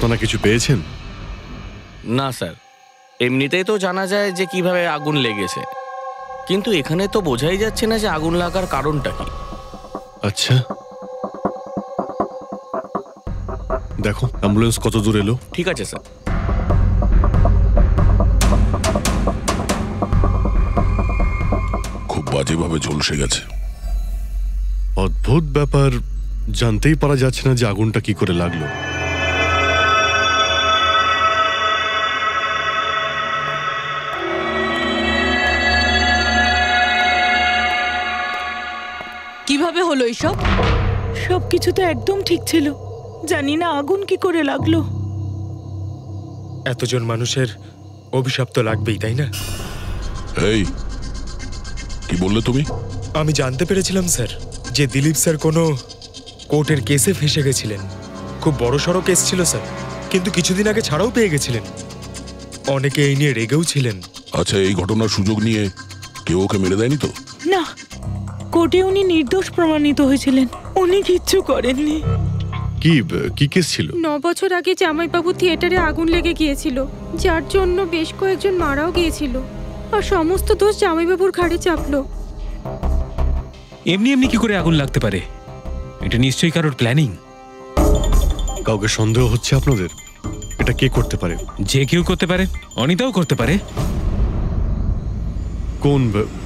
আপনারা কিছু পেয়েছেন? না স্যার, এমনিতেই তো জানা যায় যে কিভাবে আগুন লেগেছে, কিন্তু এখানে তো বোঝাই যাচ্ছে না যে আগুন লাগার কারণটা কি। আচ্ছা, দেখো অ্যাম্বুলেন্স কত দূর এলো। ঠিক আছে স্যার। খুব বাজেভাবে ঝলসে গেছে। অদ্ভুত ব্যাপার, জানতেই পারা যাচ্ছে না যে আগুনটা কি করে লাগলো। কিভাবে হলো এইসব? সবকিছু তো একদম ঠিক ছিল, জানি না আগুন কি করে লাগলো। এতজন মানুষের অভিশাপ তো লাগবেই, তাই না? এই কি বললে তুমি? আমি জানতে পেরেছিলাম স্যার যে দিলীপ স্যার কোনো কোর্টের কেসে ফেসে গেছিলেন। খুব বড়সড় কেস ছিল স্যার, কিন্তু কিছুদিন আগে ছাড়াও পেয়ে গেছিলেন। অনেকে এই নিয়ে রেগেও ছিলেন। আচ্ছা, এই ঘটনার সুযোগ নিয়ে কেউ ওকে মেরে দেয়নি তো? না, কোর্টে উনি নির্দোষ প্রমাণিত হয়েছিলেন, উনি কিচ্ছু করেননি। কি কেস ছিল? 9 বছর আগে জামাইবাবু থিয়েটারে আগুন লেগে গিয়েছিল, যার জন্য বেশ কয়েকজন মারাও গিয়েছিল, আর সমস্ত দোষ জামাইবাবুর ঘাড়ে চাপলো। এমনি কি করে আগুন লাগতে পারে? এটা নিশ্চয়ই কারোর প্ল্যানিং। কাউকে সন্দেহ হচ্ছে আপনাদের? এটা কে করতে পারে? যে কেউ করতে পারে, অনিতাও করতে পারে।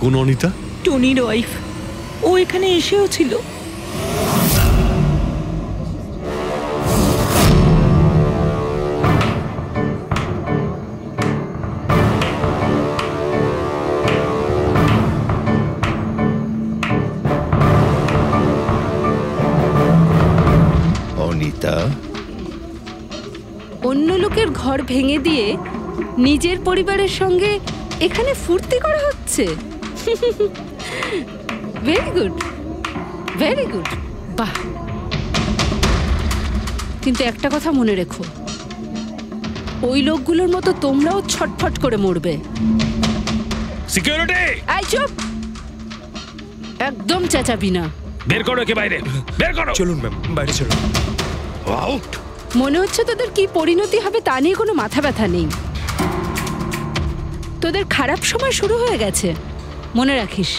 কোন অনিতা? টনির ওয়াইফ, ও এখানে এসেও ছিল। অনিতা, অন্য লোকের ঘর ভেঙে দিয়ে নিজের পরিবারের সঙ্গে এখানে ফুর্তি করা হচ্ছে। ভেরি গুড, ভেরি গুড, বাহ। কিন্তু একটা কথা মনে রেখো, ওই লোকগুলোর মতো তোমরাও ছটফট করে মরবে। সিকিউরিটি! এই চুপ, একদম চেঁচাবি না। বের করো একে বাইরে, বের করো। চলুন ম্যাম, বাইরে চলুন। আউট। মনে হচ্ছে তোদের কি পরিণতি হবে তা নিয়ে কোনো মাথা ব্যথা নেই। তোদের খারাপ সময় শুরু হয়ে গেছে, মনে রাখিস।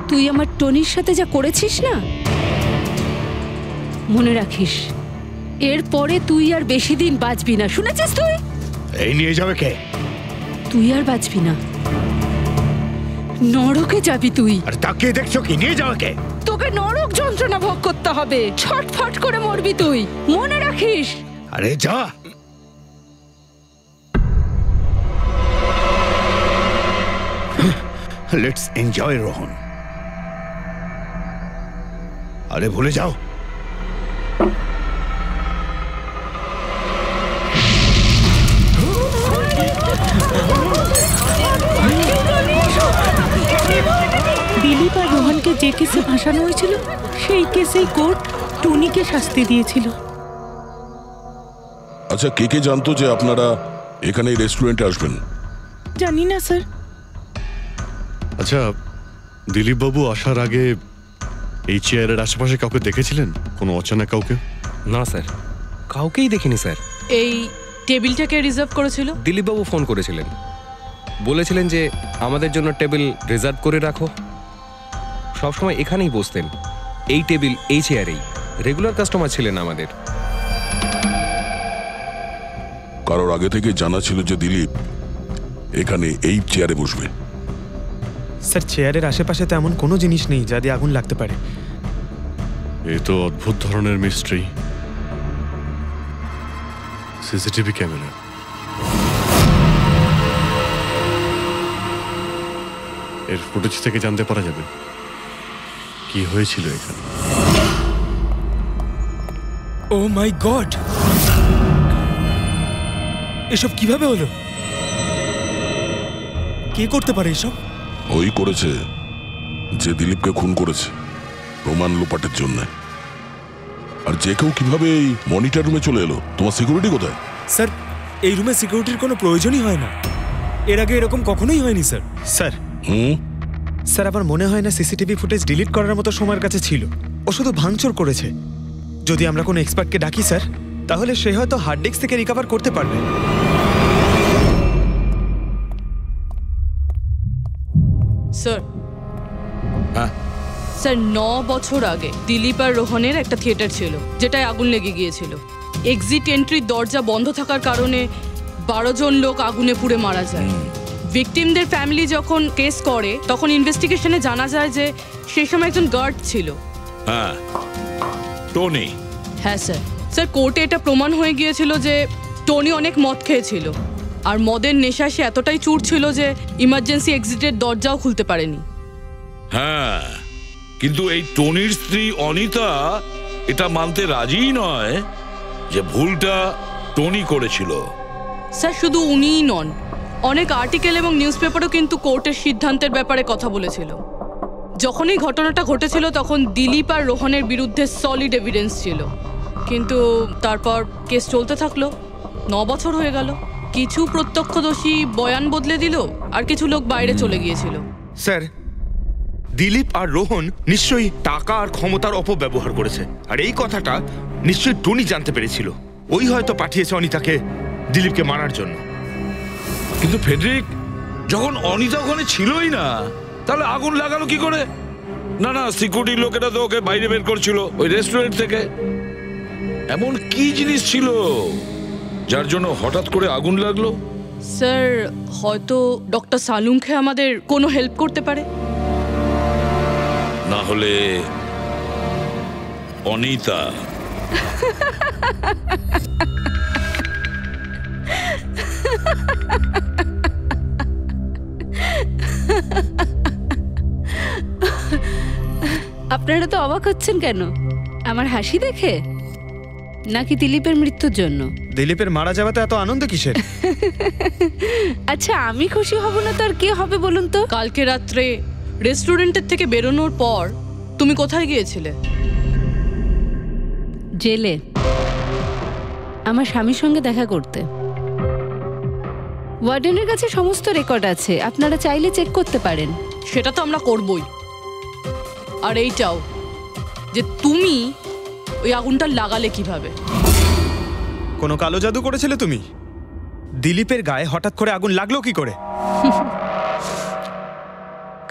তুই আমার টনির সাথে যা করেছিস না, মনে রাখিস এরপরে তুই আর বেশি দিন বাঁচবি না, শুনেছিস? তুই এই নিয়ে যাবে কে? তুই আর বাঁচবি না, নরকে যাবি তুই। আর তাকে দেখছো কি? নিয়ে যাবে কে? তোকে নরক যন্ত্রণা ভোগ করতে হবে, ছটফট করে মরবি তুই, মনে রাখিস। আরে যা। Let's enjoy Rohan. আরে ভুলে যাও। দিলীপ আর রোহনকে যে কেসে ফাঁসানো হয়েছিল, সেই কেসেই কোর্ট টনিকে শাস্তি দিয়েছিল। আচ্ছা, কে জানতো যে আপনারা এখানে রেস্টুরেন্টে আসবেন? জানি না স্যার। আচ্ছা, দিলীপ বাবু আসার আগে এই চেয়ারের আশেপাশে কাউকে দেখেছিলেন? কোনো অচেনা কাউকে? না স্যার, কাউকেই দেখিনি স্যার। এই টেবিলটাকে রিজার্ভ করেছিল দিলীপবাবু ফোন করেছিলেন, বলেছিলেন যে আমাদের জন্য টেবিল রিজার্ভ করে রাখো। সবসময় এখানেই বসতেন, এই টেবিল এই চেয়ারেই। রেগুলার কাস্টমার ছিলেন আমাদের। কারোর আগে থেকে জানা ছিল যে দিলীপ এখানে এই চেয়ারে বসবে? স্যার, চেয়ারের আশেপাশে তো এমন কোনো জিনিস নেই যা দিয়ে আগুন লাগতে পারে। এ তো অদ্ভুত ধরনের মিস্ট্রি। সিসিটিভি ক্যামেরা, এর ফুটেজ থেকে জানতে পারা যাবে কি হয়েছিল এখানে। ও মাই গড, এসব কিভাবে হলো? কে করতে পারে এসব? ওই করেছে যে দিলীপকে খুন করেছে প্রমাণ লোপাটের জন্য। আর যে কেউ কিভাবে এই মনিটর রুমে চলে এলো? তোমার সিকিউরিটি কোথায়? স্যার, এই রুমে সিকিউরিটির কোনো প্রয়োজনই হয় না। এর আগে এরকম কখনোই হয়নি স্যার। স্যার স্যার, আমার মনে হয় না সিসিটিভি ফুটেজ ডিলিট করার মতো সময়ের কাছে ছিল। ও শুধু ভাঙচুর করেছে। যদি আমরা কোনো এক্সপার্টকে ডাকি স্যার, তাহলে সে হয়তো হার্ড ডিস্ক থেকে রিকভার করতে পারবে। স্যার হ্যাঁ? স্যার 9 বছর আগে দিলীপ আর রোহনের একটা থিয়েটার ছিল যেটায় আগুন লেগে গিয়েছিল। এক্সিট এন্ট্রির দরজা বন্ধ থাকার কারণে 12 জন লোক আগুনে পুড়ে মারা যায়। ভিকটিমদের ফ্যামিলি যখন কেস করে তখন ইনভেস্টিগেশনে জানা যায় যে সেই সময় একজন গার্ড ছিল। হ্যাঁ, টনি। হ্যাঁ স্যার। স্যার কোর্টে এটা প্রমাণ হয়ে গিয়েছিল যে টনি অনেক মদ খেয়েছিল, আর মদের নেশা সে এতটাই চুর ছিল যে ইমার্জেন্সি এক্সিটের দরজাও খুলতে পারেনি। হ্যাঁ, কিন্তু এই টনির স্ত্রী অনিতা এটা মানতে রাজিই নয় যে ভুলটা টনি করেছিল। স্যার শুধু উনিই নন, অনেক আর্টিকেল এবং নিউজ পেপারও কিন্তু কোর্টের সিদ্ধান্তের ব্যাপারে কথা বলেছিল। যখন এই ঘটনাটা ঘটেছিল তখন দিলীপ আর রোহনের বিরুদ্ধে সলিড এভিডেন্স ছিল, কিন্তু তারপর কেস চলতে থাকলো। 9 বছর হয়ে গেল। কিছু প্রত্যক্ষদর্শী বয়ান বদলে দিল, আর কিছু লোক বাইরে চলে গিয়েছিল। স্যার, দিলীপ আর রোহন নিশ্চয়ই টাকা আর ক্ষমতার অপব্যবহার করেছে, আর এই কথাটা নিশ্চয়ই টনি জানতে পেরেছিল। ওই হয়তো পাঠিয়েছে অনিতাকে দিলীপকে মারার জন্য। কিন্তু ফেডরিক, যখন অনিতা ওখানে ছিলই না, তাহলে আগুন লাগালো কি করে? না না, সিকিউরিটি লোকেরা তো ওকে বাইরে বের করছিল ওই রেস্টুরেন্ট থেকে। এমন কি জিনিস ছিল যার জন্য হঠাৎ করে আগুন লাগলো? স্যার হয়তো ডক্টর সালুংখে আমাদের কোনো হেল্প করতে পারে। না হলে অনিতা। আপনারা তো অবাক হচ্ছেন কেন? আমার হাসি দেখে নাকি দিলীপের মৃত্যুর জন্য? দিলীপের মারা যাওয়াতে এত আনন্দ কিসের? আচ্ছা, আমি খুশি হব না তো আর কে হবে বলুন তো? কালকে রাত্রে রেস্টুরেন্টের থেকে বেরোনোর পর তুমি কোথায় গিয়েছিলে? জেলে, আমার স্বামীর সঙ্গে দেখা করতে। ওয়ার্ডেনের কাছে সমস্ত রেকর্ড আছে, আপনারা চাইলে চেক করতে পারেন। সেটা তো আমরা করবই। আর এইটাও যে তুমি ওই আগুনটা লাগালে কিভাবে? কোনো কালো জাদু করেছিলে তুমি? দিলীপের গায়ে হঠাৎ করে আগুন লাগলো কি করে?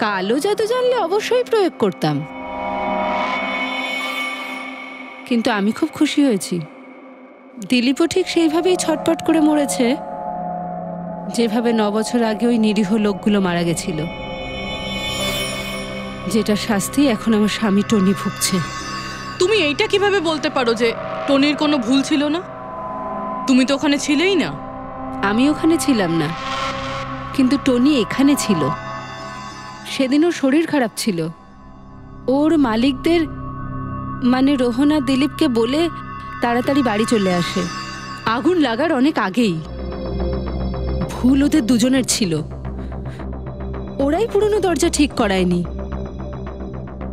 কালো জাদু জানলে অবশ্যই প্রয়োগ করতাম, কিন্তু আমি খুব খুশি হয়েছি। দিলীপও ঠিক সেইভাবেই ছটপট করে মরেছে যেভাবে 9 বছর আগে ওই নিরীহ লোকগুলো মারা গেছিল, যেটা শাস্তি এখন আমার স্বামী টনি ভুগছে। তুমি এইটা কিভাবে বলতে পারো যে টনির কোনো ভুল ছিল না? তুমি তো ওখানে ছিলেই না। আমি ওখানে ছিলাম না, কিন্তু টনি এখানে ছিল। সেদিন ওর শরীর খারাপ ছিল। ওর মালিকদের মানে রোহন আর দিলীপকে বলে তাড়াতাড়ি বাড়ি চলে আসে আগুন লাগার অনেক আগেই। ভুল ওদের দুজনের ছিল। ওরাই পুরনো দরজা ঠিক করায়নি,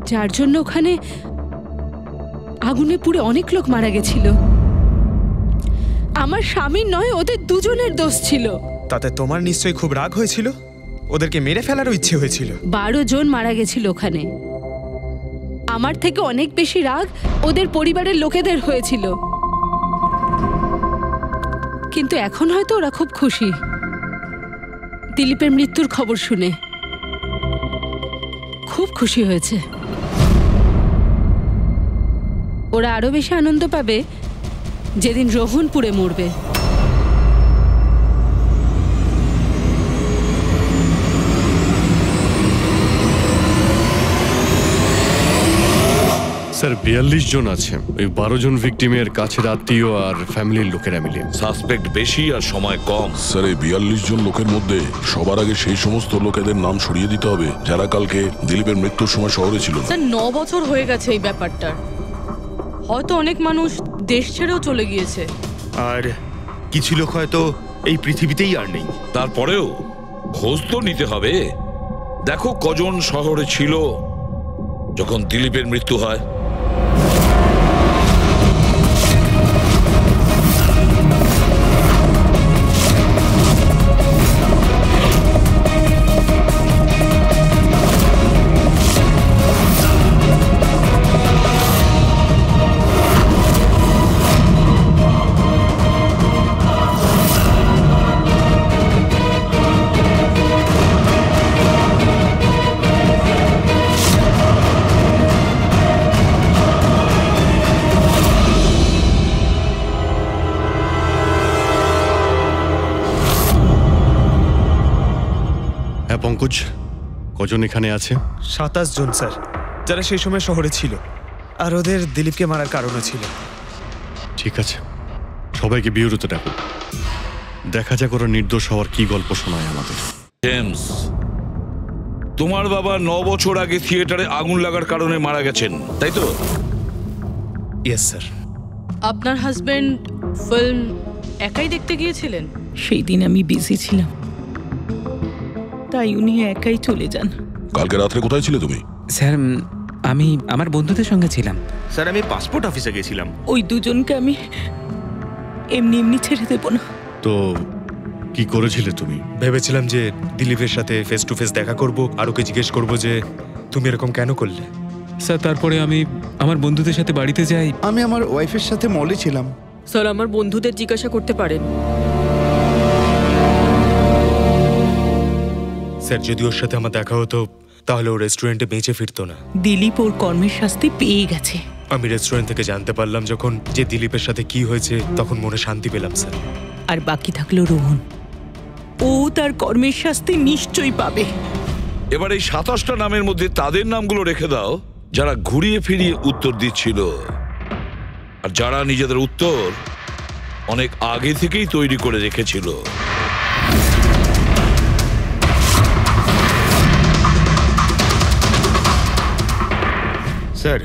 যার জন্য ওখানে আগুনে পুড়ে অনেক লোক মারা গেছিল। আমার স্বামীর নয়, ওদের দুজনের দোষ ছিল। তাতে তোমার নিশ্চয়ই খুব রাগ হয়েছিল, ওদেরকে মেরে ফেলারও ইচ্ছে হয়েছিল। 12 জন মারা গেছিল ওখানে। আমার থেকে অনেক বেশি রাগ ওদের পরিবারের লোকেদের হয়েছিল, কিন্তু এখন হয়তো ওরা খুব খুশি দিলীপের মৃত্যুর খবর শুনে। খুব খুশি হয়েছে। ওরা আরো বেশি আনন্দ পাবে যেদিন রোহন পুড়ে মরবে। স্যার 42 জন আছে, ওই 12 জন ভিকটিমের কাছের আত্মীয় আর ফ্যামিলির লোকেরা মিলে। সাসপেক্ট বেশি আর সময় কম। স্যার, এই 42 জন লোকের মধ্যে সবার আগে সেই সমস্ত লোকেদের নাম সরিয়ে দিতে হবে যারা কালকে দিলীপের মৃত্যুর সময় শহরে ছিল। স্যার 9 বছর হয়ে গেছে এই ব্যাপারটার। হয়তো অনেক মানুষ দেশ ছেড়েও চলে গিয়েছে, আর কিছু লোক হয়তো এই পৃথিবীতেই আর নেই। তারপরেও খোঁজ তো নিতে হবে। দেখো কজন শহরে ছিল যখন দিলীপের মৃত্যু হয়। পঙ্কজ, কজন এখানে আছে? 27 জন স্যার, যারা সেই সময় শহরে ছিল, আর ওদের দিলীপকে মারার কারণও ছিল। ঠিক আছে, সবাইকে বিউরোতে ডাকো। দেখা যাক ওরা নির্দোষ হওয়ার কি গল্প শোনায় আমাদের। জেমস, তোমার বাবা 9 বছর আগে থিয়েটারে আগুন লাগার কারণে মারা গেছেন, তাই তো? Yes sir. আপনার হাজবেন্ড ফিল্ম একাই দেখতে গিয়েছিলেন? সেই দিন আমি বিজি ছিলাম, তাই উনি একাই চলে যান। কালকে রাত্রে কোথায় ছিলে তুমি? স্যার আমি আমার বন্ধুদের সঙ্গে ছিলাম। স্যার আমি পাসপোর্ট অফিসে গেছিলাম। ওই দুজনকে আমি এমনি এমনি ছেড়ে দেব না। তো কি করেছিলে তুমি? ভেবেছিলাম যে দিলীপের সাথে ফেস টু ফেস দেখা করব, আর ওকে জিজ্ঞেস করব যে তুমি এরকম কেন করলে। স্যার তারপরে আমি আমার বন্ধুদের সাথে বাড়িতে যাই। আমি আমার ওয়াইফের সাথে মলে ছিলাম। স্যার আমার বন্ধুদের জিজ্ঞাসা করতে পারেন। স্যার যদি ওর সাথে আমার দেখা হতো তাহলে ও রেস্টুরেন্টে বেঁচে ফিরতো না। দিলীপ ওর কর্মের শাস্তি পেয়ে গেছে। আমি রেস্টুরেন্ট থেকে জানতে পারলাম যখন যে দিলীপের সাথে কি হয়েছে, তখন মনে শান্তি পেলাম স্যার। আর বাকি থাকলো রোহন, ও তার কর্মের শাস্তি নিশ্চয়ই পাবে। এবার এই 27টা নামের মধ্যে তাদের নামগুলো রেখে দাও যারা ঘুরিয়ে ফিরিয়ে উত্তর দিচ্ছিল, আর যারা নিজেদের উত্তর অনেক আগে থেকেই তৈরি করে রেখেছিল। স্যার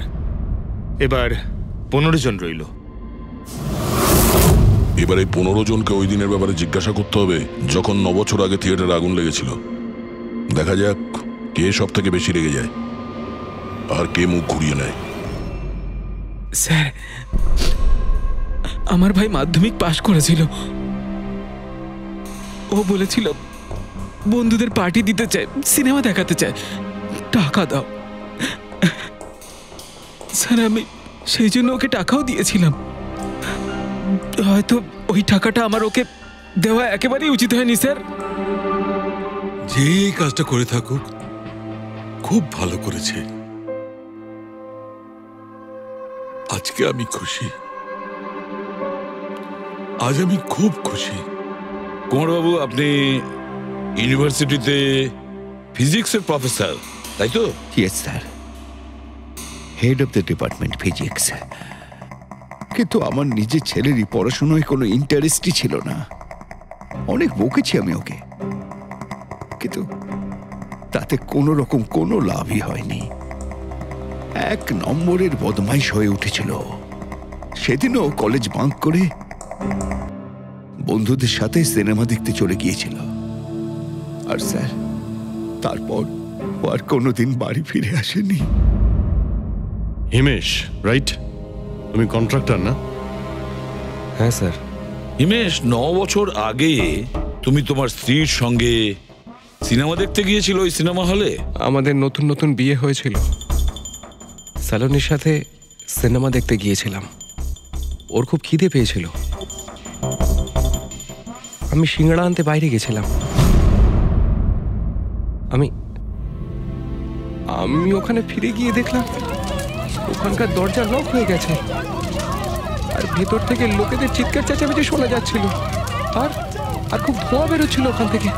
এবার 15 জন রইল। এবার এই 15 জনকে ওই দিনের ব্যাপারে জিজ্ঞাসা করতে হবে যখন 9 বছর আগে থিয়েটারে আগুন লেগেছিল। দেখা যাক কে সব থেকে বেশি রেগে যায় আর কে মুখ ঘুরিয়ে নেয়। স্যার আমার ভাই মাধ্যমিক পাশ করেছিল। ও বলেছিল বন্ধুদের পার্টি দিতে চায়, সিনেমা দেখাতে চায়, টাকা দাও। স্যার আমি সেই জন্য ওকে টাকাও দিয়েছিলাম। হয়তো ওই টাকাটা আমার ওকে দেওয়া একেবারেই উচিত হয়নি স্যার। যে এই কাজটা করে থাকুক খুব ভালো করেছে। আজকে আমি খুশি, আজ আমি খুব খুশি। কুমারবাবু, আপনি ইউনিভার্সিটিতে ফিজিক্সের প্রফেসর, তাই তো? Yes sir, head of the department physics. কিন্তু আমার নিজের ছেলেরই পড়াশোনায় কোনো ইন্টারেস্টই ছিল না। অনেক বকেছি আমি ওকে, কিন্তু তাতে কোনো রকম কোনো লাভই হয়নি। 1 নম্বরের বদমাইশ হয়ে উঠেছিল। সেদিনও কলেজ বাঙ্ক করে বন্ধুদের সাথে সিনেমা দেখতে চলে গিয়েছিল। আর স্যার তারপর ও আর কোনোদিন বাড়ি ফিরে আসেনি। হিমেশ, রাইট? তুমি কন্ট্রাক্টর না? হ্যাঁ স্যার। হিমেশ, 9 বছর আগে তুমি তোমার স্ত্রীর সঙ্গে সিনেমা দেখতে গিয়েছিল ওই সিনেমা হলে? আমাদের নতুন নতুন বিয়ে হয়েছিল, স্যালোনির সাথে সিনেমা দেখতে গিয়েছিলাম। ওর খুব খিদে পেয়েছিল, আমি সিঙ্গাড়া আনতে বাইরে গেছিলাম। আমি ওখানে ফিরে গিয়ে দেখলাম ওখানকার দরজা লক হয়ে গেছে, আর ভেতর থেকে লোকেদের চিৎকার চেঁচামেচি শোনা যাচ্ছিল, আর খুব ধোঁয়া বেরোচ্ছিল ওখান থেকে।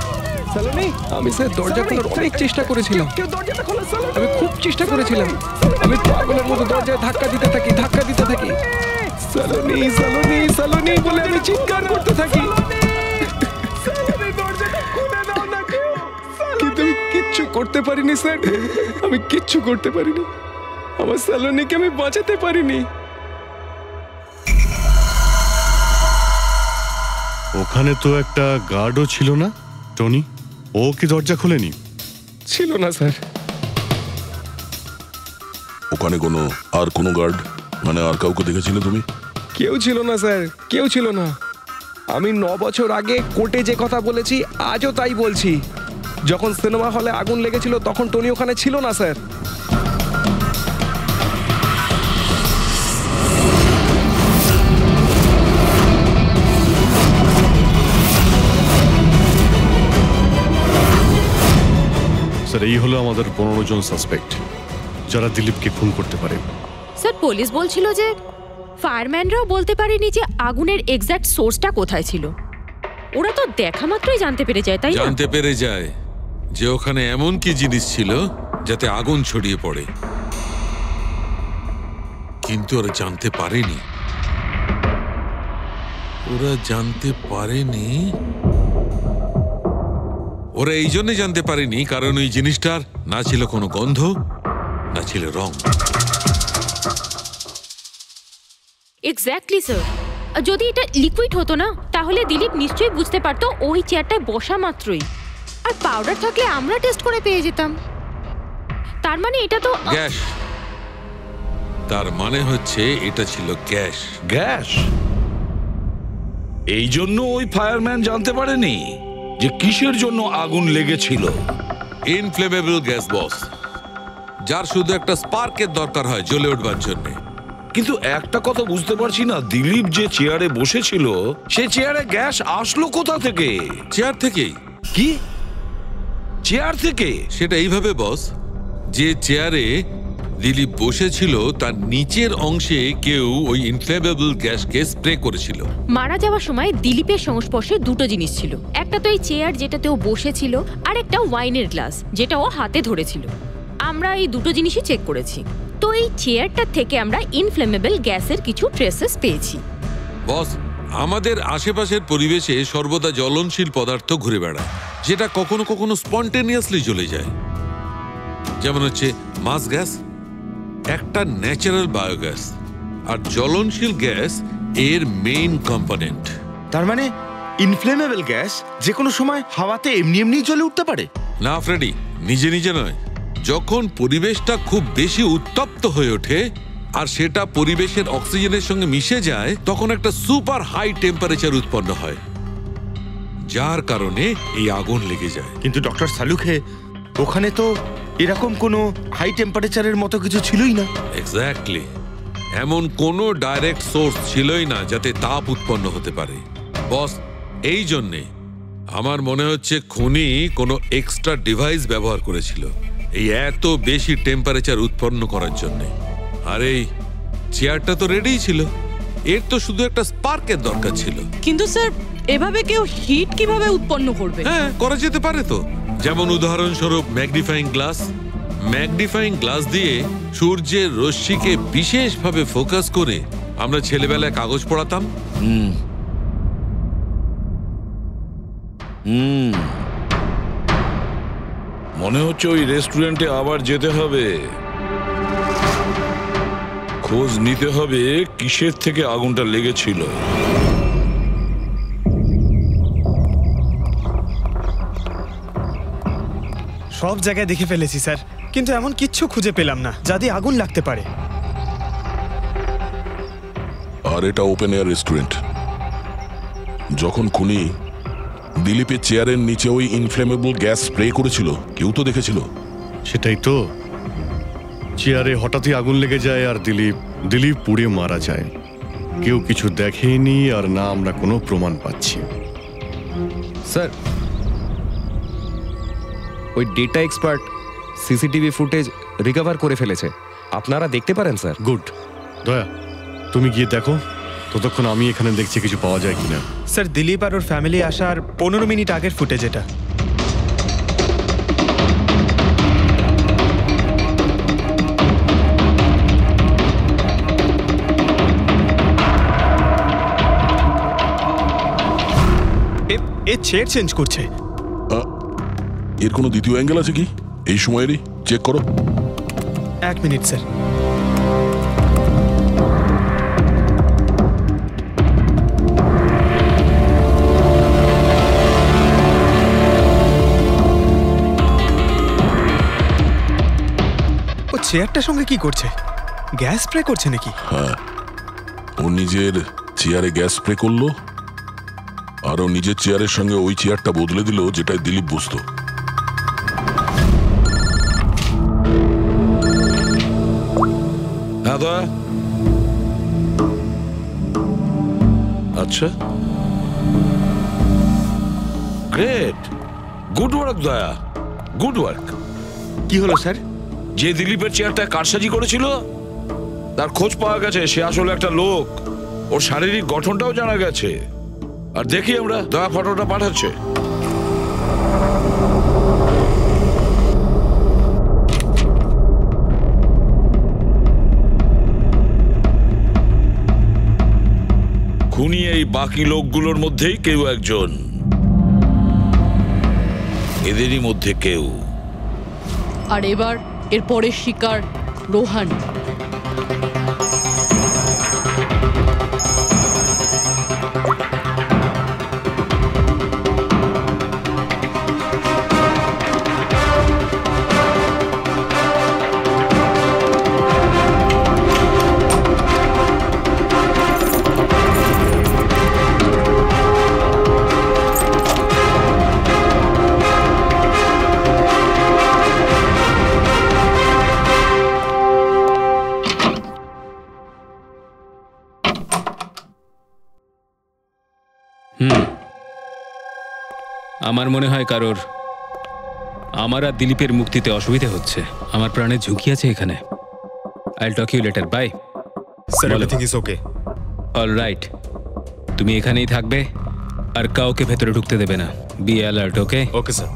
আমি স্যার দরজা খোলার অনেক চেষ্টা করেছিলাম, আমি খুব চেষ্টা করেছিলাম। আমি পাগলের মতো দরজায় ধাক্কা দিতে থাকি। সালোনি সালোনি সালোনি বলে আমি চিৎকার করতে থাকি, কিন্তু আমি কিচ্ছু করতে পারিনি স্যার। আমি কিচ্ছু করতে পারিনি, আমার সালোনিকে আমি বাঁচাতে পারিনি। ওখানে তো একটা গার্ডও ছিল না, টনি? ও কি দরজা খোলেনি? ছিল না স্যার। ওখানে কোনো গার্ড মানে আর কাউকে দেখেছিলে তুমি? কেউ ছিল না স্যার, কেউ ছিল না। আমি 9 বছর আগে কোর্টে যে কথা বলেছি আজও তাই বলছি। যখন সিনেমা হলে আগুন লেগেছিল তখন টনি ওখানে ছিল না স্যার। স্যার এই হলো আমাদের 15 জন সাসপেক্ট যারা দিলীপকে খুন করতে পারে। স্যার পুলিশ বলছিল যে ফায়ারম্যানরাও বলতে পারেনি যে আগুনের এক্স্যাক্ট সোর্সটা কোথায় ছিল। ওরা তো দেখা মাত্রই জানতে পেরে যায়, তাই না? জানতে পেরে যায়, যে ওখানে এমন কি জিনিস ছিল যাতে আগুন ছড়িয়ে পড়ে, কিন্তু ওরা জানতে পারেনি। ওরা এই জন্য জানতে পারেনি কারণ ওই জিনিসটার না ছিল কোনো গন্ধ, না ছিল রং। Exactly sir. যদি এটা লিকুইড হতো না তাহলে দিলীপ নিশ্চয়ই বুঝতে পারতো ওই চেয়ারটায় বসা মাত্রই। আর পাউডার থাকলে আমরা টেস্ট করে পেয়ে যেতাম। তার মানে এটা তো গ্যাস। তার মানে হচ্ছে এটা ছিল গ্যাস। গ্যাস? এই জন্য ওই ফায়ারম্যান জানতে পারেনি যে কিসের জন্য আগুন লেগেছিল। ইনফ্লেমেবল গ্যাস বস, যার শুধু একটা স্পার্কের দরকার হয় জ্বলে উঠবার জন্য। কিন্তু একটা কথা বুঝতে পারছি না, দিলীপ যে চেয়ারে বসেছিল সেই চেয়ারে গ্যাস আসলো কোথা থেকে? চেয়ার থেকেই। কি চেয়ার থেকে? সেটা এইভাবে বস, যে চেয়ারে দিলীপ বসেছিল তার নিচের অংশে কেউ ওই ইনফ্লেমেবল গ্যাসকে স্প্রে করেছিল। মারা যাওয়ার সময় দিলীপের সংস্পর্শে দুটো জিনিস ছিল। একটা তো এই চেয়ার যেটাতে ও বসেছিল, আর একটা ওয়াইনের গ্লাস যেটা ও হাতে ধরেছিল। আমরা এই দুটো জিনিসই চেক করেছি। তো এই চেয়ারটা থেকে আমরা ইনফ্লেমেবল গ্যাসের কিছু ট্রেসেস পেয়েছি। বস, আমাদের আশেপাশের পরিবেশে সর্বদা জ্বলনশীল পদার্থ ঘুরে বেড়ায়, যেটা কখনো কখনো স্পন্টেনিয়াসলি জ্বলে যায়। যেমন হচ্ছে মাস গ্যাস, একটা ন্যাচারাল বায়োগ্যাস, আর জ্বলনশীল গ্যাস এর মেইন কম্পোনেন্ট। তার মানে ইনফ্লেমেবল গ্যাস যে কোনো সময় হাওয়াতে এমনি এমনি জ্বলে উঠতে পারে? না ফ্রেডি, নিজে নিজে নয়। যখন পরিবেশটা খুব বেশি উত্তপ্ত হয়ে ওঠে আর সেটা পরিবেশের অক্সিজেনের সঙ্গে মিশে যায়, তখন একটা সুপার হাই টেম্পারেচার উৎপন্ন হয়, যার কারণে এই আগুন লেগে যায়। কিন্তু ডক্টর সালুখে, ওখানে তো এরকম কোনো হাই টেম্পারেচারের মতো কিছু ছিলই না। এক্স্যাক্টলি, এমন কোনো ডাইরেক্ট সোর্স ছিলই না যাতে তাপ উৎপন্ন হতে পারে। বস, এই জন্যে আমার মনে হচ্ছে খুনি কোনো এক্সট্রা ডিভাইস ব্যবহার করেছিল এই এত বেশি টেম্পারেচার উৎপন্ন করার জন্য। আর এই চেয়ারটা তো রেডিই ছিল, এর তো শুধু একটা স্পার্কের দরকার ছিল। কিন্তু স্যার, এভাবে কেউ হিট কিভাবে উৎপন্ন করবে? হ্যাঁ, করা যেতে পারে তো। যেমন উদাহরণস্বরূপ ম্যাগনিফাইং গ্লাস। ম্যাগনিফাইং গ্লাস দিয়ে সূর্যের রশ্মিকে বিশেষভাবে ফোকাস করে আমরা ছেলেবেলায় কাগজ পড়াতাম। মনে হচ্ছে ওই রেস্টুরেন্টে আবার যেতে হবে, খোঁজ নিতে হবে কিসের থেকে আগুনটা লেগেছিল। সব জায়গায় দেখে ফেলেছি স্যার, কিন্তু এমন কিচ্ছু খুঁজে পেলাম না যাতে আগুন লাগতে পারে। আর এটা ওপেন এয়ার রেস্টুরেন্ট। যখন খুনি দিলীপের চেয়ারের নিচে ওই ইনফ্লেমেবল গ্যাস স্প্রে করেছিল, কেউ তো দেখেছিল। সেটাই তো, চেয়ারে হঠাৎই আগুন লেগে যায় আর দিলীপ পুড়ে মারা যায়। কেউ কিছু দেখেনি, আর না আমরা কোনো প্রমাণ পাচ্ছি। স্যার, ওই data expert CCTV footage recover করে ফেলেছে, আপনারা দেখতে পারেন স্যার। গুড। দয়া, তুমি গিয়ে দেখো, ততক্ষণ আমি এখানে দেখছি কিছু পাওয়া যায় কিনা। স্যার, দিলীপ আর ওর ফ্যামিলি আসার 15 মিনিট আগের ফুটেজ এটা। এ চেয়ার চেঞ্জ করছে। এর কোনো দ্বিতীয় অ্যাঙ্গেল আছে কি এই সময়েরই? চেক করো। 1 মিনিট স্যার। ও চেয়ারটার সঙ্গে কি করছে? গ্যাস স্প্রে করছে নাকি? হ্যাঁ, ও নিজের চেয়ারে গ্যাস স্প্রে করলো, আর ও নিজের চেয়ারের সঙ্গে ওই চেয়ারটা বদলে দিল যেটাই দিলীপ বসতো। হ্যাঁ দয়া। আচ্ছা, গ্রেট, গুড ওয়ার্ক দয়া, গুড ওয়ার্ক। কি হলো স্যার? যে দিলীপের চেয়ারটা কারসাজি করেছিল তার খোঁজ পাওয়া গেছে। সে আসলে একটা লোক, ওর শারীরিক গঠনটাও জানা গেছে। আর দেখি আমরা, দয়া ফটোটা পাঠাচ্ছে। খুনি এই বাকি লোকগুলোর মধ্যেই কেউ একজন, এদেরই মধ্যে কেউ। আর এবার এর পরের শিকার রোহান। আমার মনে হয় কারোর আমার আর দিলীপের মুক্তিতে অসুবিধা হচ্ছে। আমার প্রাণের ঝুঁকি আছে এখানে। I'll talk you later, bye. Sir, everything is okay. All right, তুমি এখানেই থাকবে আর কাউকে ভেতরে ঢুকতে দেবে না। Be alert, okay? Okay sir.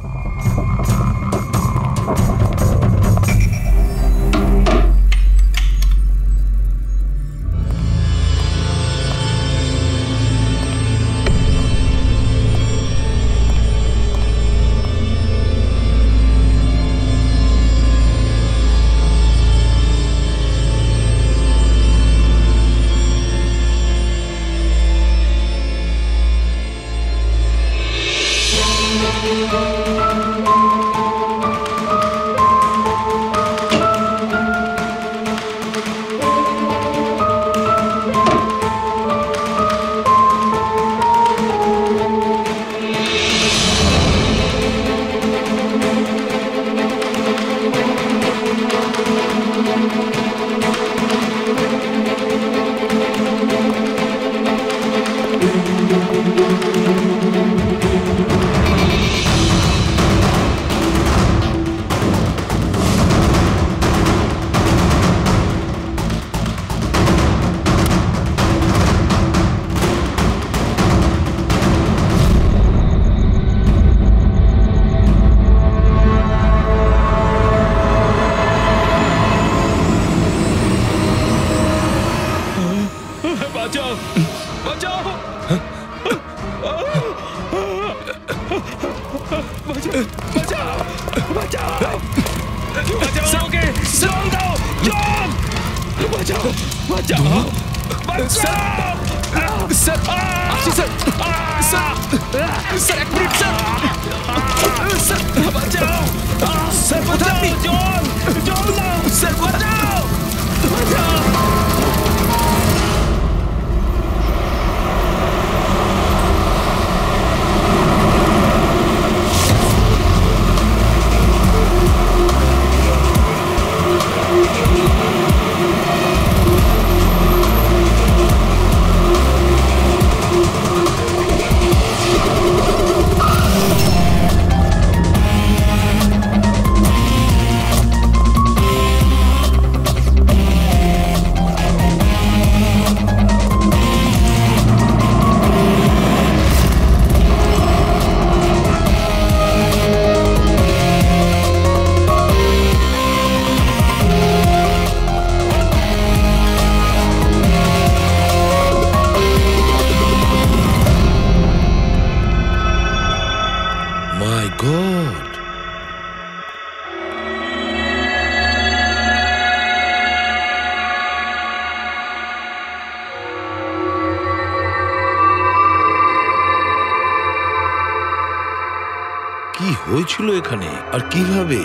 কি হয়েছিল এখানে আর কিভাবে?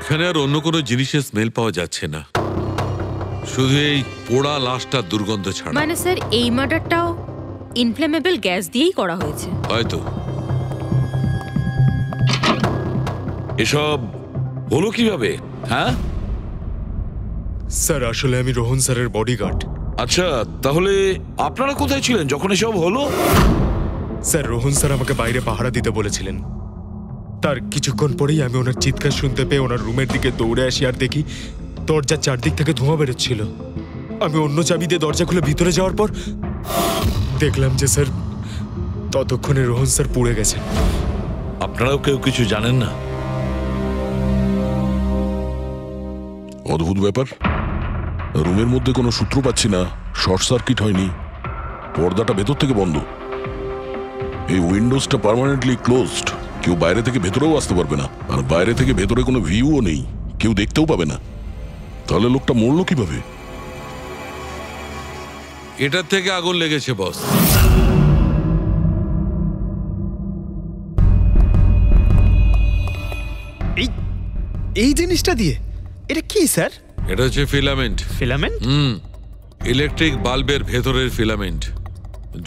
এখানে আর অন্য কোনো জিনিসের স্মেল পাওয়া যাচ্ছে না, শুধু এই পোড়া লাশটার দুর্গন্ধ ছাড়া। মানে স্যার, এই মার্ডারটাও ইনফ্লেমেবল গ্যাস দিয়েই করা হয়েছে হয়তো। এসব হলো কিভাবে? হ্যাঁ স্যার, আসলে আমি রোহন স্যারের বডিগার্ড। আচ্ছা, তাহলে আপনারা কোথায় ছিলেন যখন এসব হলো? স্যার, রোহন স্যার আমাকে বাইরে পাহারা দিতে বলেছিলেন। তার কিছুক্ষণ পরেই আমি ওনার চিৎকার শুনতে পেয়ে ওনার রুমের দিকে দৌড়ে আসি আর দেখি দরজার চারদিক থেকে ধোঁয়া বেরোচ্ছিল। আমি অন্য চাবি দিয়ে দরজা খুলে ভিতরে যাওয়ার পর দেখলাম যে স্যার ততক্ষণে রোহন স্যার পুড়ে গেছেন। আপনারাও কেউ কিছু জানেন না? অদ্ভুত ব্যাপার, রুমের মধ্যে কোনো সূত্র পাচ্ছি না, শর্ট সার্কিট হয়নি, পর্দাটা ভেতর থেকে বন্ধ, এই উইন্ডোজটা পার্মানেন্টলি ক্লোজড, কেউ বাইরে থেকে ভেতরেও আসতে পারবে না, আর বাইরে থেকে ভেতরে কোনো ভিউও নেই, কেউ দেখতেও পাবে না। তাহলে লোকটা মরলো কিভাবে? এটার থেকে আগুন লেগেছে বস। এই জিনিসটা দিয়ে এটা কি স্যার? এটা হচ্ছে ফিলামেন্ট। ফিলামেন্ট? ইলেকট্রিক বাল্বের ভেতরের ফিলামেন্ট।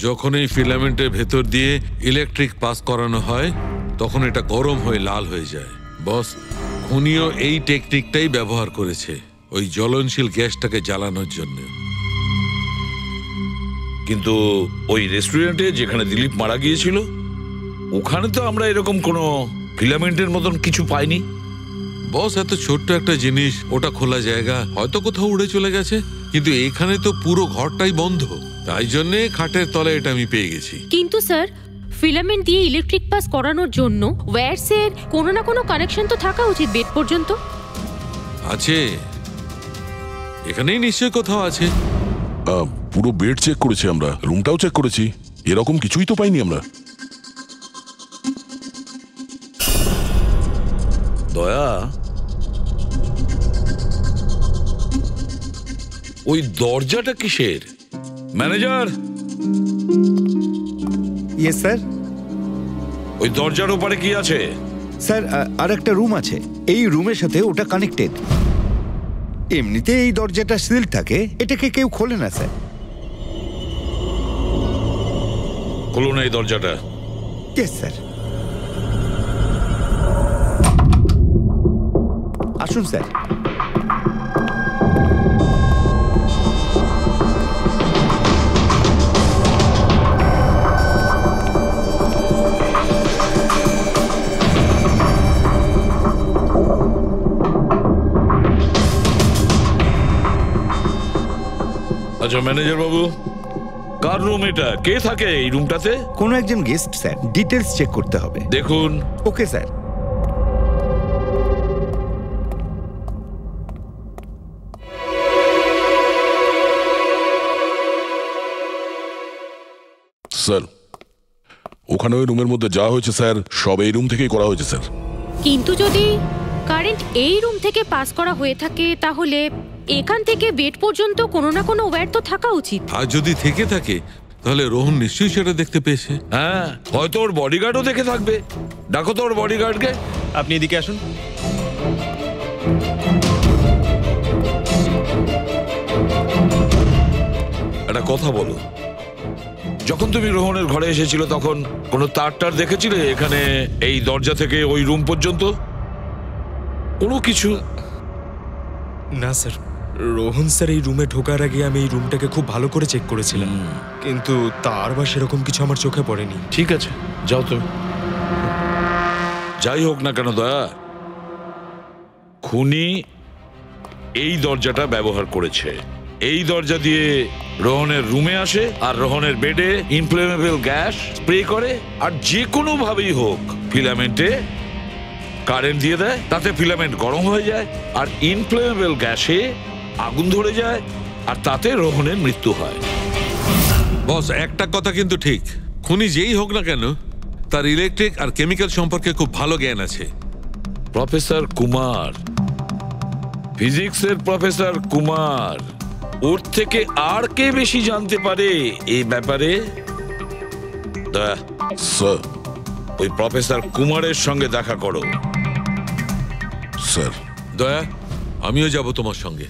যখন এই ফিলামেন্টের ভেতর দিয়ে ইলেকট্রিক পাস করানো হয় তখন এটা গরম হয়ে লাল হয়ে যায়। বস, খুনিও এই টেকনিকটাই ব্যবহার করেছে ওই জ্বলনশীল গ্যাসটাকে জ্বালানোর জন্য। কিন্তু ওই রেস্টুরেন্টে যেখানে দিলীপ মারা গিয়েছিল ওখানে তো আমরা এরকম কোনো ফিলামেন্টের মতন কিছু পাইনি। বস, এত ছোট্ট একটা জিনিস, ওটা খোলা জায়গা, হয়তো কোথাও উড়ে চলে গেছে, কিন্তু এখানে তো পুরো ঘরটাই বন্ধ, তাই জন্যে খাটের তলায় এটা আমি পেয়ে গেছি। কিন্তু স্যার, ফিলামেন্ট দিয়ে ইলেকট্রিক পাস করানোর জন্য ওয়্যারসের কোনো না কোনো কানেকশন তো থাকা উচিত বেড পর্যন্ত। আছে, এখানেই নিশ্চয় কোথাও আছে। পুরো বেড চেক করেছি আমরা, রুমটাও চেক করেছি, এরকম কিছুই তো পাইনি আমরা। দয়া, ওই দরজাটা কিসের? ম্যানেজার। Yes sir. ওই দরজার ওপারে কি আছে? স্যার আর একটা রুম আছে, এই রুমের সাথে ওটা কানেক্টেড। এমনিতে এই দরজাটা সিল থাকে, এটাকে কেউ খোলে না স্যার। খুলুন এই দরজাটা। Yes sir. আসুন স্যার। আচ্ছা ম্যানেজার বাবু, কার রুম এটা? কে থাকে এই রুমটাতে? কোনো একজন গেস্ট স্যার, ডিটেলস চেক করতে হবে। দেখুন। Okay sir. স্যার, ওখানে ওই রুমের মধ্যে যা হয়েছে স্যার সব এই রুম থেকেই করা হয়েছে স্যার। কিন্তু যদি কারেন্ট এই রুম থেকে পাস করা হয়ে থাকে তাহলে এখান থেকে বেড পর্যন্ত কোনো না কোনো ওয়্যার তো থাকা উচিত। আর যদি থেকে থাকে তাহলে রোহন নিশ্চয়ই সেটা দেখতে পেয়েছে। হ্যাঁ, হয়তো ওর বডিগার্ডও দেখে থাকবে। ডাকো তো ওর বডিগার্ডকে। আপনি এদিকে আসুন। একটা কথা বলো, যখন তুমি রোহনের ঘরে এসেছিল তখন কোনো তার দেখেছিলে এখানে এই দরজা থেকে ওই রুম পর্যন্ত? কোনো কিছু? না স্যার, রোহন স্যার এই রুমে ঢোকার আগে আমি এই রুমটাকে খুব ভালো করে চেক করেছিলাম, কিন্তু তার বা সেরকম কিছু আমার চোখে পড়েনি। ঠিক আছে, যাও তুমি। যাই হোক না কেন দয়া, খুনি এই দরজাটা ব্যবহার করেছে। এই দরজা দিয়ে রোহনের রুমে আসে আর রোহনের বেডে ইনফ্লেমেবল গ্যাস স্প্রে করে, আর যে কোনো ভাবেই হোক ফিলামেন্টে কারেন্ট দিয়ে দেয়, তাতে ফিলামেন্ট গরম হয়ে যায় আর ইনফ্লেমেবল গ্যাসে আগুন ধরে যায়, আর তাতে রোহনের মৃত্যু হয়। বস, একটা কথা কিন্তু ঠিক, খুনি যেই হোক না কেন তার ইলেকট্রিক আর কেমিক্যাল সম্পর্কে খুব ভালো জ্ঞান আছে। প্রফেসর কুমার, ফিজিক্সের প্রফেসর কুমার, ওর থেকে আর কে বেশি জানতে পারে এই ব্যাপারে? স্যার, ওই প্রফেসর কুমারের সঙ্গে দেখা করো। স্যার। দয়া, আমিও যাব তোমার সঙ্গে।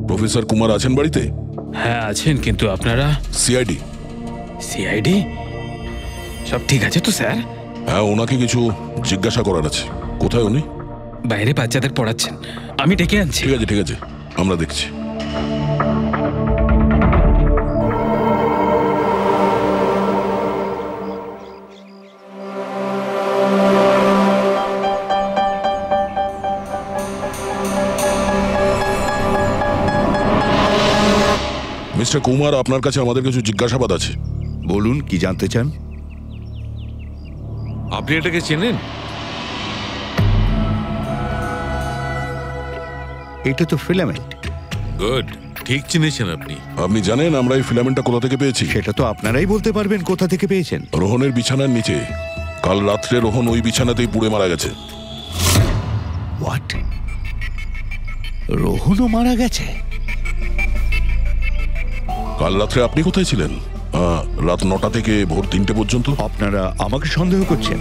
প্রফেসর কুমার আছেন বাড়িতে? হ্যাঁ আছেন, কিন্তু আপনারা? সিআইডি। সিআইডি? সব ঠিক আছে তো স্যার? হ্যাঁ, ওনাকে কিছু জিজ্ঞাসা করার আছে। কোথায় উনি? বাইরে বাচ্চাদের পড়াচ্ছেন, আমি ডেকে আনছি। ঠিক আছে ঠিক আছে, আমরা দেখছি। মিস্টার কুমার, আপনার কাছে আমাদের কিছু জিজ্ঞাসাবাদ আছে। বলুন, কি জানতে চান? আপনি এটাকে চেনেন? এটা তো ফিলামেন্ট। গুড, ঠিক চিনেছেন আপনি। আপনি জানেন আমরা এই ফিলামেন্টটা কোথা থেকে পেয়েছি? সেটা তো আপনারাই বলতে পারবেন কোথা থেকে পেয়েছেন। রোহনের বিছানার নিচে। কাল রাত্রে রোহন ওই বিছানাতেই পুড়ে মারা গেছে। হোয়াট? রোহনও মারা গেছে? কাল রাত্রে আপনি কোথায় ছিলেন? রাত 9টা থেকে ভোর 3টে পর্যন্ত। আপনারা আমাকে সন্দেহ করছেন?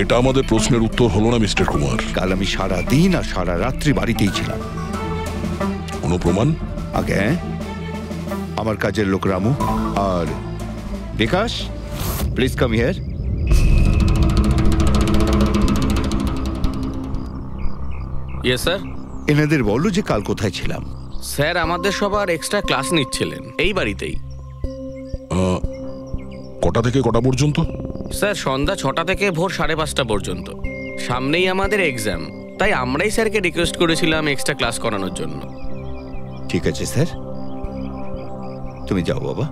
এটা আমাদের প্রশ্নের উত্তর হলো না মিস্টার কুমার। কাল আমি সারা দিন আর সারা রাত্রি বাড়িতেই ছিলাম। কোনো প্রমাণ? আগে আমার কাজের লোক রামু আর Bikash, please come here. Yes sir. এনাদের বলো যে কাল কোথায় ছিলাম। স্যার আমাদের সবার এক্সট্রা ক্লাস নিচ্ছিলেন এই বাড়িতেই। কটা থেকে কটা পর্যন্ত? স্যার সন্ধ্যা 6টা থেকে ভোর 5:30 পর্যন্ত। সামনেই আমাদের এক্সাম, তাই আমরাই স্যারকে রিকোয়েস্ট করেছিলাম এক্সট্রা ক্লাস করানোর জন্য। ঠিক আছে স্যার, তুমি যাও বাবা।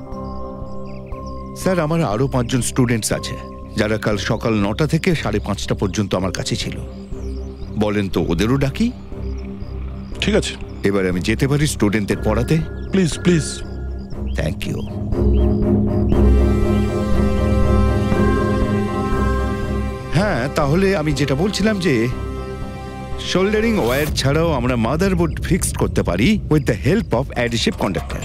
স্যার, আমার আরো 5 জন স্টুডেন্টস আছে যারা কাল সকাল 9টা থেকে 5:30 পর্যন্ত আমার কাছে ছিল। বলেন তো ওদেরও ডাকি? ঠিক আছে, এবার আমি যেতে পারি স্টুডেন্টদের পড়াতে? Please please. Thank you. হ্যাঁ, তাহলে আমি যেটা বলছিলাম যে শোল্ডারিং ওয়্যার ছাড়াও আমরা মাদারবোর্ড ফিক্সড করতে পারি with the help of adhesive conductor.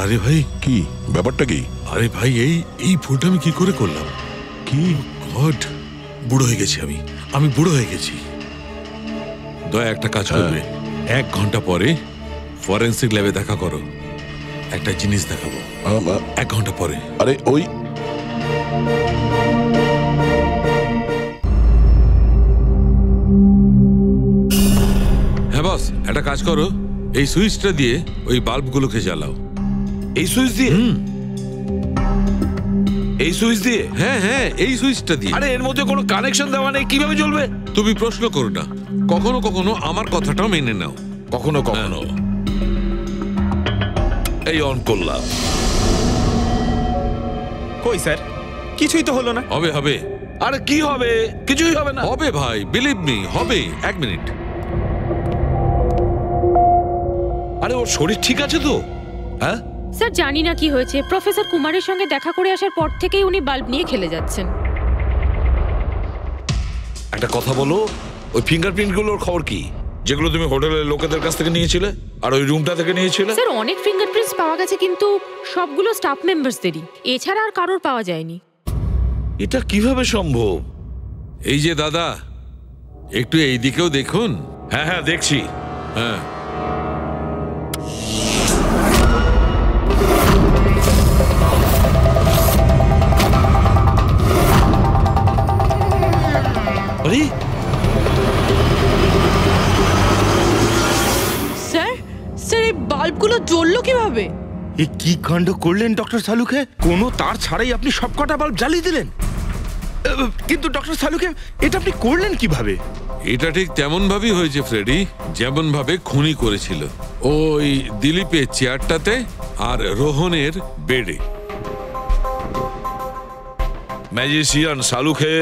আরে ভাই, কি ব্যাপারটা? কি? আরে ভাই, এই ভুলটা আমি কি করে করলাম? কি গড, বুড়ো হয়ে গেছি আমি বুড়ো হয়ে গেছি। দয়া একটা কাজ করবে, 1 ঘন্টা পরে ফরেন্সিক ল্যাবে দেখা করো। একটা জিনিস দেখাবো। 1 ঘন্টা পরে। আরে ওই হ্যাঁ বস, একটা কাজ করো, এই সুইচটা দিয়ে ওই বাল্বগুলোকে জ্বালাও। এই সুইচ দিয়ে? এই সুইচ দিয়ে? হ্যাঁ হ্যাঁ, এই সুইচটা দিয়ে। আরে এর মধ্যে কোনো কানেকশন দেওয়া নেই, কিভাবে জ্বলবে? তুমি প্রশ্ন করো না, কখনো কখনো আমার কথাটাও মেনে নাও। কখনো কখনো। এই অন করলাম। কই স্যার, কিছুই তো হলো না। হবে হবে। আরে কি হবে? কিছুই হবে না। হবে ভাই, বিলিভ মি, হবে। 1 মিনিট। আরে ওর শরীর ঠিক আছে তো? হ্যাঁ স্যার, জানি না কি হয়েছে, প্রফেসর কুমারের সঙ্গে দেখা করে আসার পর থেকেই উনি বাল্ব নিয়ে খেলে যাচ্ছেন। একটা কথা বলো, ওই ফিঙ্গারপ্রিন্ট গুলোর খবর কি, যেগুলো তুমি হোটেলের লোকেদের কাছ থেকে নিয়েছিলে আর ওই রুমটা থেকে নিয়েছিলে? স্যার, অনেক ফিঙ্গারপ্রিন্টস পাওয়া গেছে, কিন্তু সবগুলো স্টাফ মেম্বারসদেরই, এছাড়া আর কারোর পাওয়া যায়নি। এটা কিভাবে সম্ভব? এই যে দাদা, একটু এই দিকেও দেখুন। হ্যাঁ হ্যাঁ, দেখছি। হ্যাঁ, স্যার এই বাল্বগুলো জ্বললো কিভাবে? এ কি কাণ্ড করলেন ডক্টর সালুকে? কোনো তার ছাড়াই আপনি সবকটা বাল্ব জ্বালিয়ে দিলেন। কিন্তু ডক্টর সালুকে, এটা আপনি করলেন কিভাবে? এটা ঠিক তেমন ভাবেই হয়েছে ফ্রেডি, যেমন ভাবে খুনি করেছিল। ওই দিলীপের চেয়ারটাতে আর রোহনের বেডে। ম্যাজিশিয়ান সালুকে,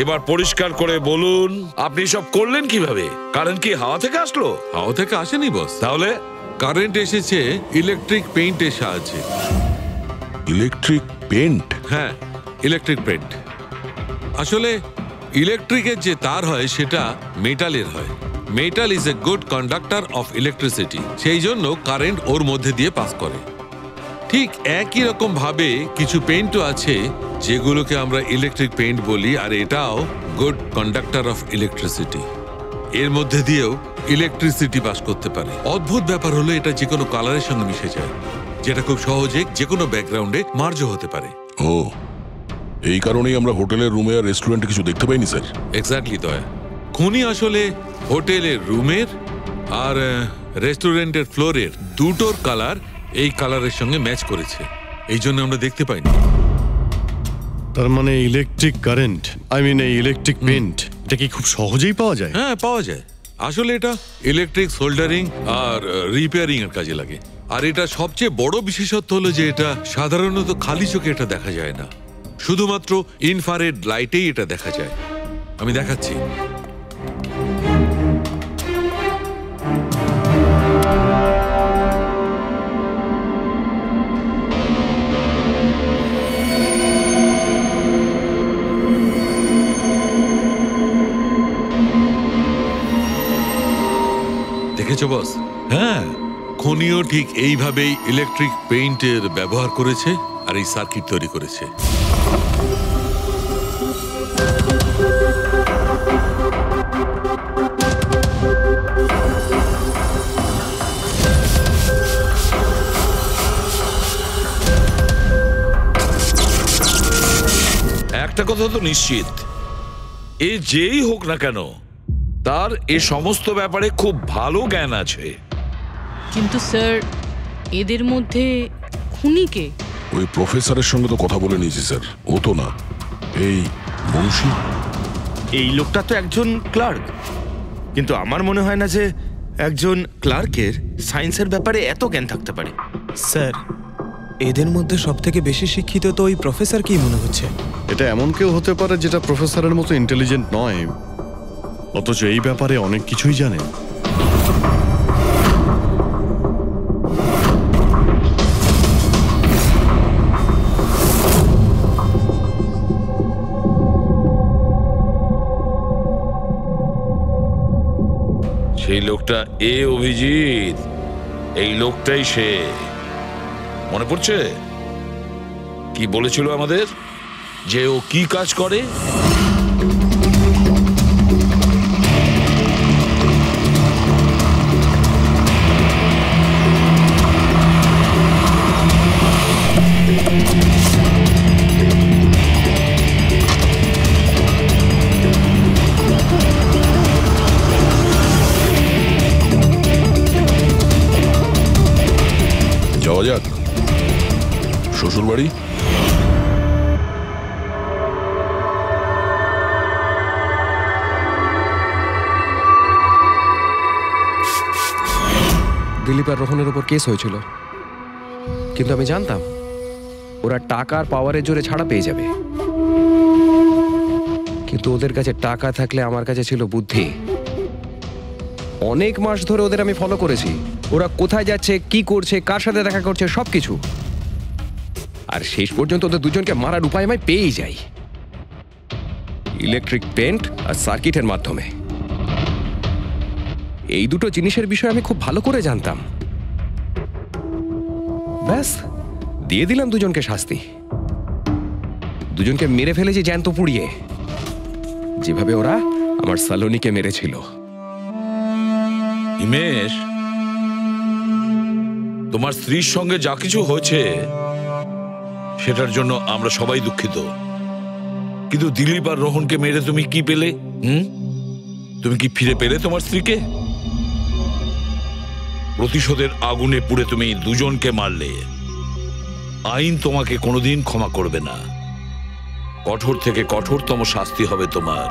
এবার পরিষ্কার করে বলুন আপনি সব করলেন কিভাবে? কারেন্ট কি হাওয়া থেকে আসলো? হাওয়া থেকে আসেনি বস। তাহলে? কারেন্ট এসেছে ইলেকট্রিক পেইন্টের সাহায্যে। Electric paint? হ্যাঁ, ইলেকট্রিক পেইন্ট। আসলে ইলেকট্রিকের যে তার হয় সেটা মেটালের হয়। Metal is a good conductor of electricity, সেই জন্য কারেন্ট ওর মধ্যে দিয়ে পাস করে। ঠিক একই রকম ভাবে কিছু পেইন্টও আছে যেগুলোকে আমরা ইলেকট্রিক পেইন্ট বলি, আর এটাও গুড কন্ডাক্টর অফ ইলেকট্রিসিটি। এর মধ্যে দিয়েও ইলেকট্রিসিটি পাস করতে পারে। অদ্ভুত ব্যাপার হলো এটা যে কোনো কালারের সঙ্গে মিশে যায়, যেটা খুব সহজে যে কোনো ব্যাকগ্রাউন্ডে মার্জ হতে পারে। ও, এই কারণেই আমরা হোটেলের রুমে আর রেস্টুরেন্টে কিছু দেখতে পাইনি স্যার। এক্স্যাক্টলি দয়া। খুনি আসলে হোটেলের রুমের আর রেস্টুরেন্টের ফ্লোরের দুটোর কালার এই কালারের সঙ্গে ম্যাচ করেছে, এই জন্য আমরা দেখতে পাইনি। তার মানে ইলেকট্রিক কারেন্ট, এই ইলেকট্রিক পেইন্ট, এটা কি খুব সহজেই পাওয়া যায়? হ্যাঁ, পাওয়া যায়। আসলে এটা ইলেকট্রিক সোল্ডারিং আর রিপেয়ারিং এর কাজে লাগে। আর এটা সবচেয়ে বড় বিশেষত্ব হলো যে এটা সাধারণত খালি চোখে এটা দেখা যায় না, শুধুমাত্র ইনফ্রারেড লাইটেই এটা দেখা যায়। আমি দেখাচ্ছি। দেখেছো বস? হ্যাঁ, খনিও ঠিক এইভাবেই ইলেকট্রিক পেইন্টের ব্যবহার করেছে আর এই সার্কিট তৈরি করেছে। একটা কথা তো নিশ্চিত, এ যেই হোক না কেন তার এ সমস্ত ব্যাপারে খুব ভালো জ্ঞান আছে। কিন্তু স্যার, এদের মধ্যে খুনি কে? ওই প্রফেসরের সঙ্গে তো কথা বলে নিয়েছি স্যার, ও তো না, এই মুন্সি। এই লোকটা তো একজন ক্লার্ক, কিন্তু আমার মনে হয় না যে একজন ক্লার্কের সায়েন্সের ব্যাপারে এত জ্ঞান থাকতে পারে। স্যার, এদের মধ্যে সবথেকে বেশি শিক্ষিত তো ওই প্রফেসর কি মনে হচ্ছে? এটা এমন কেউ হতে পারে যেটা প্রফেসরের মতো ইন্টেলিজেন্ট নয়, অথচ এই ব্যাপারে অনেক কিছুই জানে। সেই লোকটা অভিজিৎ, এই লোকটাই সে। মনে পড়ছে কি বলেছিল আমাদের, যে ও কি কাজ করে? যাওয়া যাক শ্বশুর বাড়ি। দিলীপ আর রোহনের উপর কেস হয়েছিল, কিন্তু আমি জানতাম ওরা টাকার পাওয়ারের জোরে ছাড়া পেয়ে যাবে। কিন্তু ওদের কাছে টাকা থাকলে আমার কাছে ছিল বুদ্ধি। অনেক মাস ধরে ওদের আমি ফলো করেছি, ওরা কোথায় যাচ্ছে, কি করছে, কার সাথে দেখা করছে, সবকিছু। আর শেষ পর্যন্ত ওদের দুজনকে মারার উপায় আমি পেয়েই যাই, ইলেকট্রিক পেন্ট আর সার্কিটের মাধ্যমে। এই দুটো জিনিসের বিষয়ে আমি খুব ভালো করে জানতাম। ব্যাস, দিয়ে দিলাম দুজনকে শাস্তি। দুজনকে মেরে ফেলেছি জ্যান্ত পুড়িয়ে, যেভাবে ওরা আমার সালোনিকে মেরেছিল। হিমেশ, তোমার স্ত্রীর সঙ্গে যা কিছু হয়েছে সেটার জন্য আমরা সবাই দুঃখিত, কিন্তু দিলীপ আর রোহনকে মেরে তুমি কি পেলে? তুমি কি ফিরে পেলে তোমার স্ত্রীকে? প্রতিশোধের আগুনে পুড়ে তুমি দুজনকে মারলে। আইন তোমাকে কোনোদিন ক্ষমা করবে না, কঠোর থেকে কঠোরতম শাস্তি হবে তোমার।